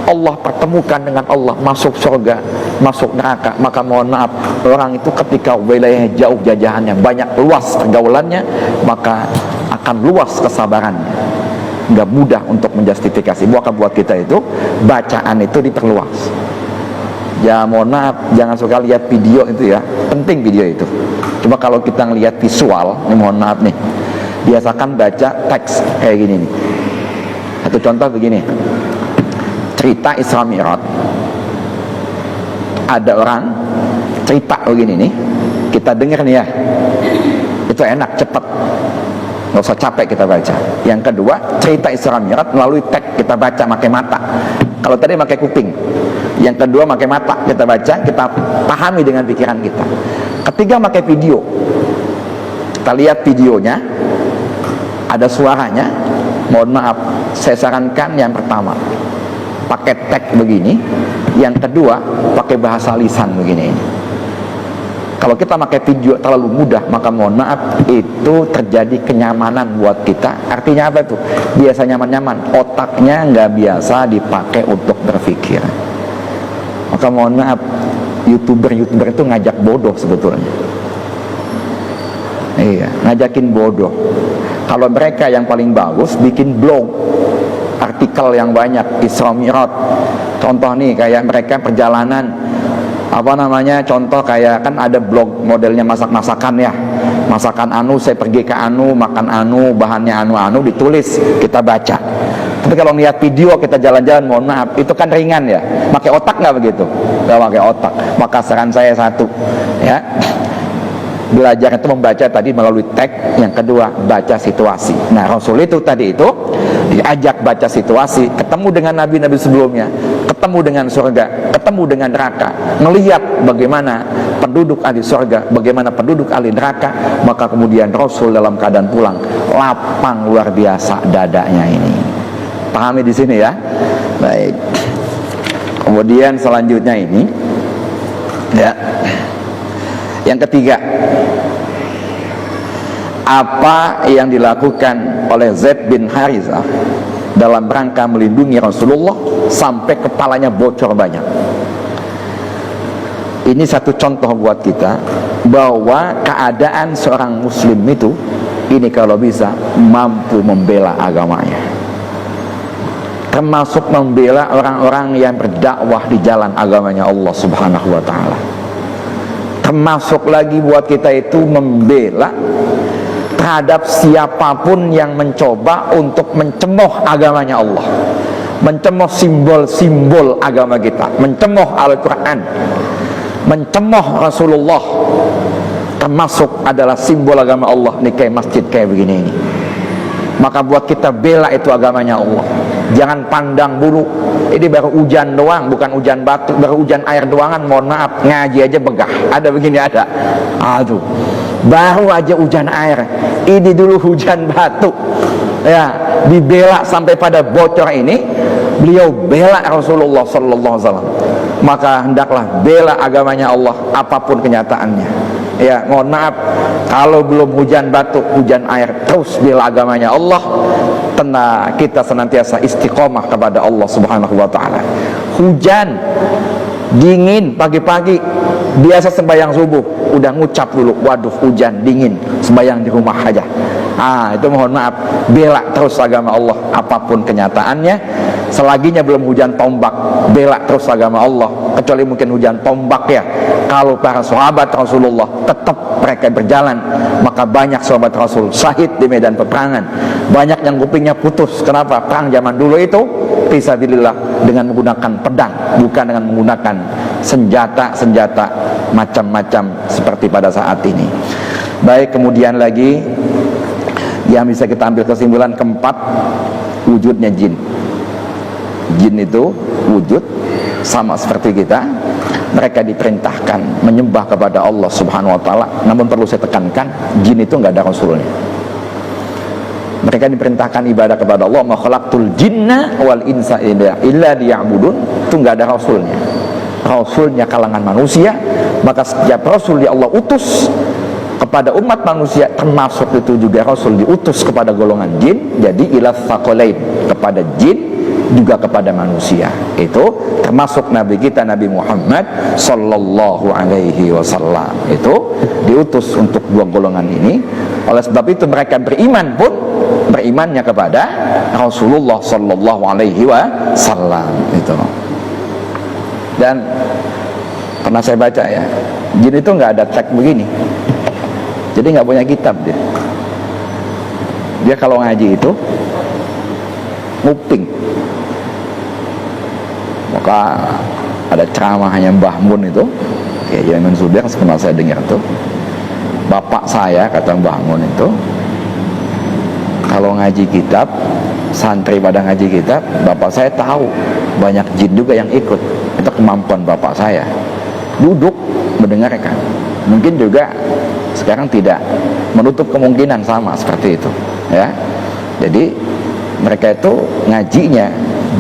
Allah pertemukan dengan Allah, masuk surga, masuk neraka. Maka mohon maaf, orang itu ketika wilayah jauh jajahannya, banyak luas pergaulannya, maka akan luas kesabarannya. Nggak mudah untuk menjustifikasi. Maka buat kita itu, bacaan itu diperluas. Ya mohon maaf, jangan suka lihat video itu ya. Penting video itu. Cuma kalau kita ngelihat visual, ini mohon maaf nih, biasakan baca teks kayak gini nih. Satu contoh begini, cerita Isra Mi'raj. Ada orang cerita begini nih, kita dengar nih ya, itu enak, cepat, nggak usah capek kita baca. Yang kedua, cerita Isra Mi'raj melalui teks, kita baca pakai mata. Kalau tadi pakai kuping, yang kedua pakai mata, kita baca, kita pahami dengan pikiran kita. Ketiga pakai video, kita lihat videonya, ada suaranya. Mohon maaf, saya sarankan yang pertama pakai teks begini, yang kedua pakai bahasa lisan begini. Kalau kita pakai video terlalu mudah, maka mohon maaf, itu terjadi kenyamanan buat kita. Artinya apa itu? Biasa nyaman-nyaman, otaknya nggak biasa dipakai untuk berpikir. Maka mohon maaf, youtuber itu ngajak bodoh sebetulnya. Iya, ngajakin bodoh. Kalau mereka yang paling bagus bikin blog, artikel yang banyak, Isra Mi'raj. Contoh nih, kayak mereka perjalanan, contoh kayak kan ada blog modelnya masak-masakan ya. Masakan anu, saya pergi ke anu, makan anu, bahannya anu, ditulis, kita baca. Tapi kalau lihat video kita jalan-jalan, mohon maaf, itu kan ringan ya. Pakai otak nggak begitu? Nggak pakai otak. Maka saran saya satu, ya, belajar itu membaca tadi melalui teks. Yang kedua, baca situasi. Nah, Rasul itu tadi itu diajak baca situasi, ketemu dengan nabi-nabi sebelumnya, ketemu dengan surga, ketemu dengan neraka, melihat bagaimana penduduk ahli surga, bagaimana penduduk ahli neraka. Maka kemudian Rasul dalam keadaan pulang, lapang luar biasa dadanya ini. Pahami di sini ya. Baik. Kemudian selanjutnya ini, ya, yang ketiga, apa yang dilakukan oleh Zaid bin Harithah dalam rangka melindungi Rasulullah sampai kepalanya bocor banyak. Ini satu contoh buat kita bahwa keadaan seorang muslim itu, ini kalau bisa mampu membela agamanya, termasuk membela orang-orang yang berdakwah di jalan agamanya Allah Subhanahu wa ta'ala. Termasuk lagi buat kita itu membela terhadap siapapun yang mencoba untuk mencemooh agamanya Allah, mencemooh simbol-simbol agama kita, mencemooh Al-Quran, mencemooh Rasulullah. Termasuk adalah simbol agama Allah nih, kayak masjid kayak begini ini. Maka buat kita bela itu agamanya Allah. Jangan pandang bulu, ini baru hujan doang, bukan hujan batu, baru hujan air doangan, mohon maaf, ngaji aja begah. Ada begini, ada. Aduh, baru aja hujan air, ini dulu hujan batu. Ya, dibela sampai pada bocor ini. Beliau bela Rasulullah sallallahu alaihi wasallam. Maka hendaklah bela agamanya Allah apapun kenyataannya. Ya, mohon maaf, kalau belum hujan batu, hujan air, terus bela agamanya Allah. Tenang, kita senantiasa istiqomah kepada Allah Subhanahu wa ta'ala. Hujan dingin pagi-pagi, biasa sembahyang subuh udah ngucap dulu, waduh hujan dingin, sembahyang di rumah aja. Itu mohon maaf, bela terus agama Allah apapun kenyataannya. Selaginya belum hujan tombak, bela terus agama Allah. Kecuali mungkin hujan tombak ya, kalau para sahabat Rasulullah tetap mereka berjalan, maka banyak sahabat Rasul syahid di medan peperangan. Banyak yang kupingnya putus. Kenapa? Perang zaman dulu itu fisabilillah dengan menggunakan pedang, bukan dengan menggunakan senjata-senjata macam-macam seperti pada saat ini. Baik, kemudian lagi yang bisa kita ambil kesimpulan keempat, wujudnya jin. Jin itu wujud sama seperti kita. Mereka diperintahkan menyembah kepada Allah Subhanahu wa ta'ala. Namun perlu saya tekankan, jin itu nggak ada rasulnya. Mereka diperintahkan ibadah kepada Allah. Ma khalaqtul jinna wal insa illa liya'budun. Itu nggak ada rasulnya. Rasulnya kalangan manusia. Maka setiap rasul yang Allah utus kepada umat manusia, termasuk itu juga rasul diutus kepada golongan jin. Jadi ila tsaqalain, kepada jin juga kepada manusia. Itu termasuk Nabi kita, Nabi Muhammad sallallahu alaihi wasallam, itu diutus untuk dua golongan ini. Oleh sebab itu mereka beriman pun berimannya kepada Rasulullah sallallahu alaihi wasallam itu. Dan pernah saya baca ya, jin itu nggak ada tag begini, jadi nggak punya kitab dia. Dia kalau ngaji itu nguping. Maka ada ceramahnya Mbah Mun itu, kayak Yaman Zubair, pernah saya dengar tuh. Bapak saya, kata Mbah Mun itu, kalau ngaji kitab, santri pada ngaji kitab, bapak saya tahu banyak jin juga yang ikut. Itu kemampuan bapak saya, duduk mendengarkan. Mungkin juga sekarang tidak menutup kemungkinan sama seperti itu ya. Jadi mereka itu ngajinya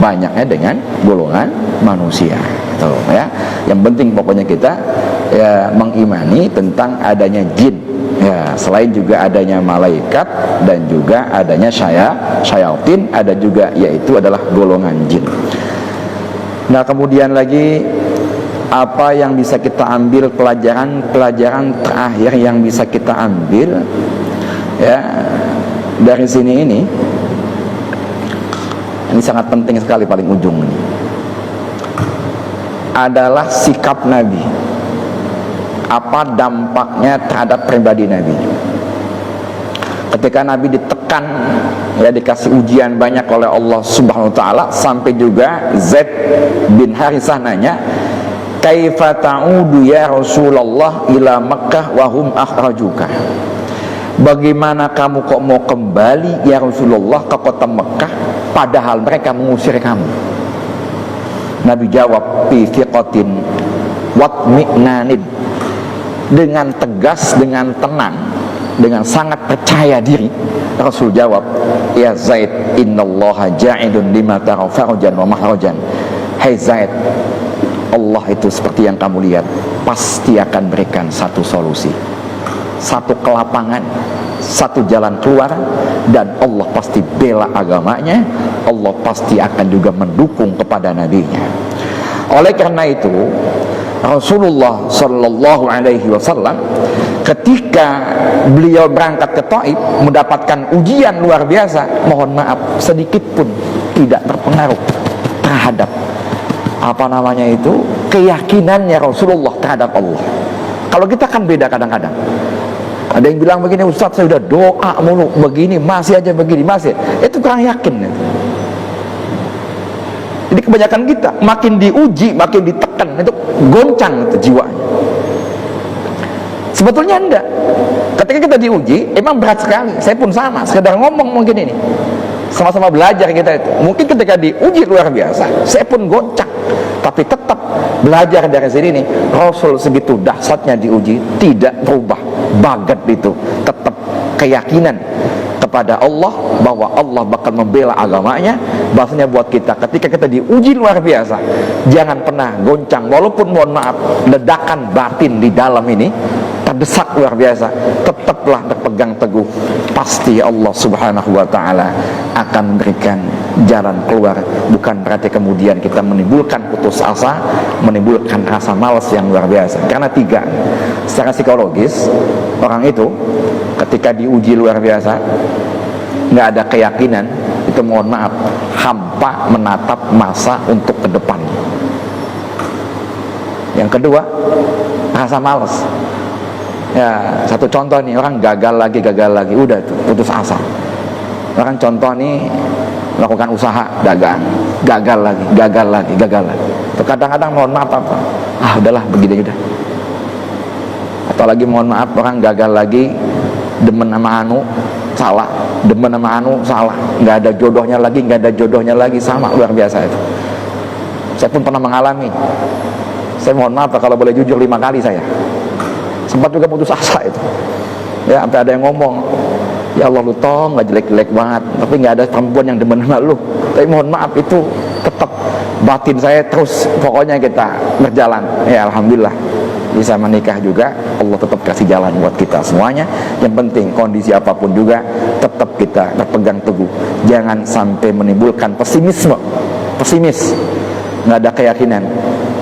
banyaknya dengan golongan manusia tuh ya. Yang penting pokoknya kita ya mengimani tentang adanya jin, ya selain juga adanya malaikat dan juga adanya syayatin, ada juga yaitu adalah golongan jin. Nah kemudian lagi apa yang bisa kita ambil, pelajaran terakhir yang bisa kita ambil ya dari sini ini sangat penting sekali, paling ujung ini adalah sikap Nabi. Apa dampaknya terhadap pribadi Nabi ketika Nabi ditekan, ya dikasih ujian banyak oleh Allah Subhanahu wa taala, sampai juga Zaid bin Harithah nanya, kaifa ta'udu ya Rasulullah ila Makkah wa hum akhrajuka, bagaimana kamu kok mau kembali ya Rasulullah ke kota Mekah padahal mereka mengusir kamu? Nabi jawab fi thiqatin watmi'nanin, dengan tegas, dengan tenang, dengan sangat percaya diri. Rasul jawab, ya Zaid, innallaha ja'idun lima tara farajan wa mahrajan. Hai Zaid, Allah itu seperti yang kamu lihat pasti akan berikan satu solusi, satu kelapangan, satu jalan keluar, dan Allah pasti bela agamanya. Allah pasti akan juga mendukung kepada nabinya. Oleh karena itu Rasulullah Shallallahu Alaihi Wasallam ketika beliau berangkat ke Taif mendapatkan ujian luar biasa, mohon maaf sedikit pun tidak terpengaruh terhadap keyakinannya Rasulullah terhadap Allah. Kalau kita kan beda kadang-kadang. Ada yang bilang begini, Ustaz saya udah doa mulu begini masih aja begini, masih itu kurang yakin. Jadi kebanyakan kita makin diuji, makin ditekan, itu goncang itu jiwanya. Sebetulnya enggak. Ketika kita diuji, emang berat sekali. Saya pun sama, sekedar ngomong mungkin ini. Sama-sama belajar kita itu. Mungkin ketika diuji luar biasa, saya pun goncang. Tapi tetap belajar dari sini nih. Rasul segitu dahsyatnya diuji, tidak berubah. Bagat itu, tetap keyakinan kepada Allah bahwa Allah bakal membela agamanya. Bahasanya buat kita ketika kita diuji luar biasa, jangan pernah goncang, walaupun mohon maaf ledakan batin di dalam ini terdesak luar biasa, tetaplah berpegang teguh. Pasti Allah Subhanahu wa taala akan memberikan jalan keluar. Bukan berarti kemudian kita menimbulkan putus asa, menimbulkan rasa malas yang luar biasa. Karena tiga, secara psikologis orang itu ketika diuji luar biasa nggak ada keyakinan, itu mohon maaf hampa menatap masa untuk ke depan. Yang kedua, rasa malas. Ya, satu contoh nih, orang gagal lagi, udah tuh, putus asa. Orang contoh nih melakukan usaha dagang, gagal lagi. Kadang-kadang mohon maaf udahlah begini udah. Atau lagi mohon maaf orang gagal lagi, demen sama anu salah, nggak ada jodohnya lagi, sama luar biasa itu. Saya pun pernah mengalami. Saya mohon maaf kalau boleh jujur, 5 kali saya sempat juga putus asa itu. Ya, sampai ada yang ngomong, ya Allah lu tong nggak jelek-jelek banget, tapi nggak ada perempuan yang demen sama lu. Tapi mohon maaf itu tetap batin saya terus, pokoknya kita berjalan. Ya alhamdulillah bisa menikah juga, Allah tetap kasih jalan buat kita semuanya. Yang penting kondisi apapun juga tetap kita berpegang teguh, jangan sampai menimbulkan pesimis, nggak ada keyakinan.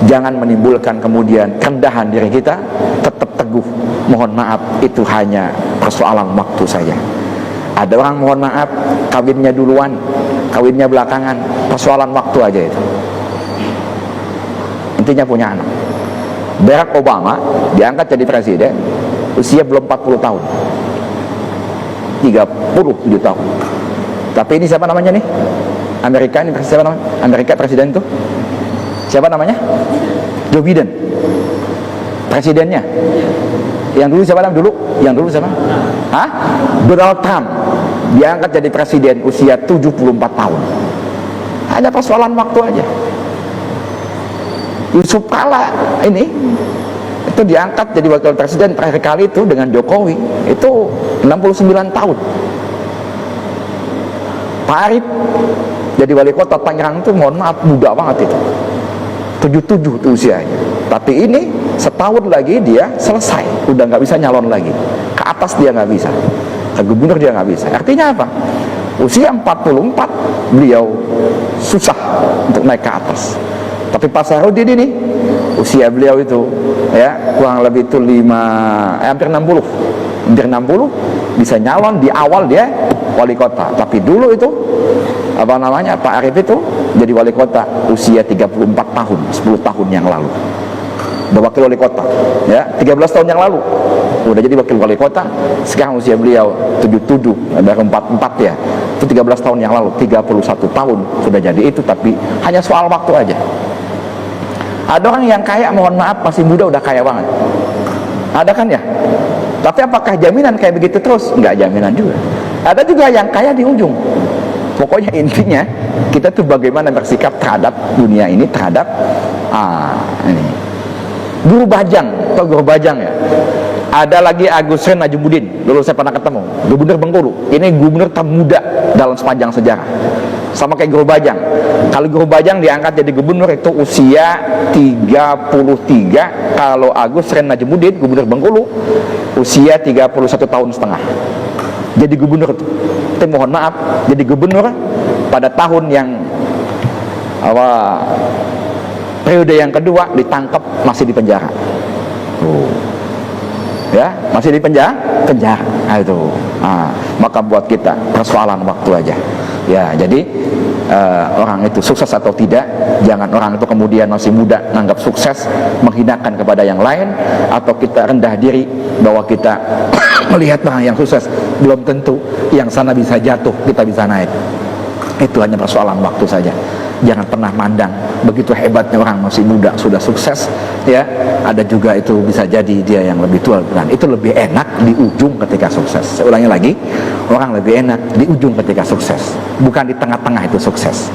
Jangan menimbulkan kemudian kerendahan diri kita, tetap teguh. Mohon maaf itu hanya persoalan waktu saja. Ada orang mohon maaf kawinnya duluan, kawinnya belakangan, persoalan waktu aja itu. Intinya punya anak. Barack Obama diangkat jadi presiden usia belum 40 tahun, 37 tahun. Tapi ini siapa namanya nih? Amerika ini siapa namanya? Amerika presiden itu siapa namanya? Joe Biden presidennya. Yang dulu siapa namanya? Yang dulu siapa? Donald Trump diangkat jadi presiden usia 74 tahun. Hanya persoalan waktu aja. Yusuf Kala ini itu diangkat jadi wakil presiden terakhir kali itu dengan Jokowi itu 69 tahun. Pak Arif jadi wali kota Tangerang itu mohon maaf muda banget itu, 77 itu usianya. Tapi ini setahun lagi dia selesai, udah nggak bisa nyalon lagi. Ke atas dia nggak bisa, ke gubernur dia nggak bisa. Artinya apa? Usia 44 beliau susah untuk naik ke atas. Tapi Pak Saharudin ini usia beliau itu ya kurang lebih itu hampir 60 bisa nyalon di awal dia wali kota. Tapi dulu itu Pak Arif itu jadi wali kota usia 34 tahun, 10 tahun yang lalu. Udah wakil wali kota ya, 13 tahun yang lalu udah jadi wakil wali kota. Sekarang usia beliau 77, baru 44 ya, itu 13 tahun yang lalu, 31 tahun sudah jadi itu. Tapi hanya soal waktu aja. Ada orang yang kaya, mohon maaf, masih muda udah kaya banget, ada kan ya. Tapi apakah jaminan kayak begitu terus? Enggak jaminan juga. Ada juga yang kaya di ujung. Pokoknya intinya kita tuh bagaimana bersikap terhadap dunia ini, terhadap ini Guru Bajang. Atau Guru Bajang ya, ada lagi Agus Ren Najumuddin, dulu saya pernah ketemu, Gubernur Bengkulu. Ini gubernur termuda dalam sepanjang sejarah, sama kayak Guru Bajang. Kalau Guru Bajang diangkat jadi gubernur itu usia 33. Kalau Agus Ren Najumuddin, Gubernur Bengkulu, usia 31 tahun setengah jadi gubernur itu. Tapi mohon maaf, jadi gubernur pada tahun yang periode yang kedua ditangkap, masih di penjara. Ya, masih di penjara. Itu. Maka buat kita persoalan waktu aja. Ya, jadi orang itu sukses atau tidak, jangan orang itu kemudian masih muda menganggap sukses, menghinakan kepada yang lain, atau kita rendah diri bahwa kita melihat orang yang sukses, belum tentu yang sana bisa jatuh, kita bisa naik. Itu hanya persoalan waktu saja. Jangan pernah mandang begitu hebatnya orang masih muda sudah sukses ya. Ada juga itu bisa jadi dia yang lebih tua, dan itu lebih enak di ujung ketika sukses. Saya ulangi lagi, orang lebih enak di ujung ketika sukses, bukan di tengah-tengah itu sukses.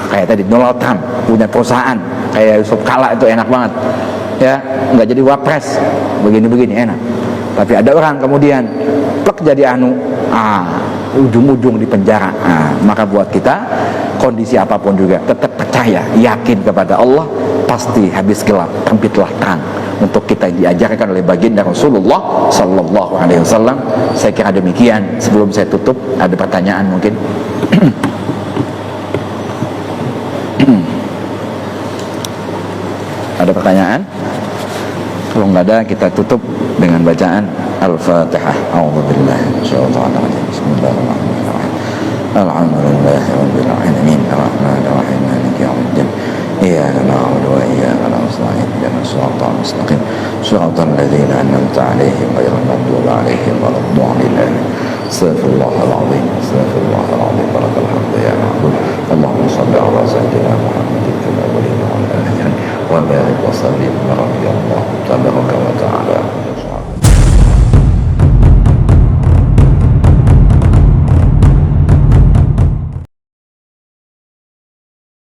Kayak tadi Donald Trump punya perusahaan, kayak Yusuf Kala itu enak banget ya, nggak jadi wapres, begini-begini enak. Tapi ada orang kemudian plek jadi ujung-ujung di penjara. Maka buat kita kondisi apapun juga tetap percaya, yakin kepada Allah, pasti habis gelap terbitlah terang. Untuk kita diajarkan oleh baginda Rasulullah Sallallahu Alaihi Wasallam. Saya kira demikian. Sebelum saya tutup, ada pertanyaan mungkin. Ada pertanyaan? Kalau nggak ada, kita tutup dengan bacaan Al-Fatihah. A'udzubillahi minasyaitonir rajim. Bismillahirrahmanirrahim. Alhamdulillahi rabbil alamin. Arrahmanir rahim. Maliki yaumiddin. Iyyaka na'budu wa iyyaka nasta'in. Ihdinas siratal mustaqim. Siratal ladzina an'amta 'alaihim ghairil maghdubi 'alaihim waladdallin. Astaghfirullahal azim. Astaghfirullahal azim. Barakal hamdu ya ma'bud. Allahumma shalli 'ala sayyidina Muhammadin fil awwalin wal akhirin. Wa barik wa sallim radhiyallahu tabaraka wa ta'ala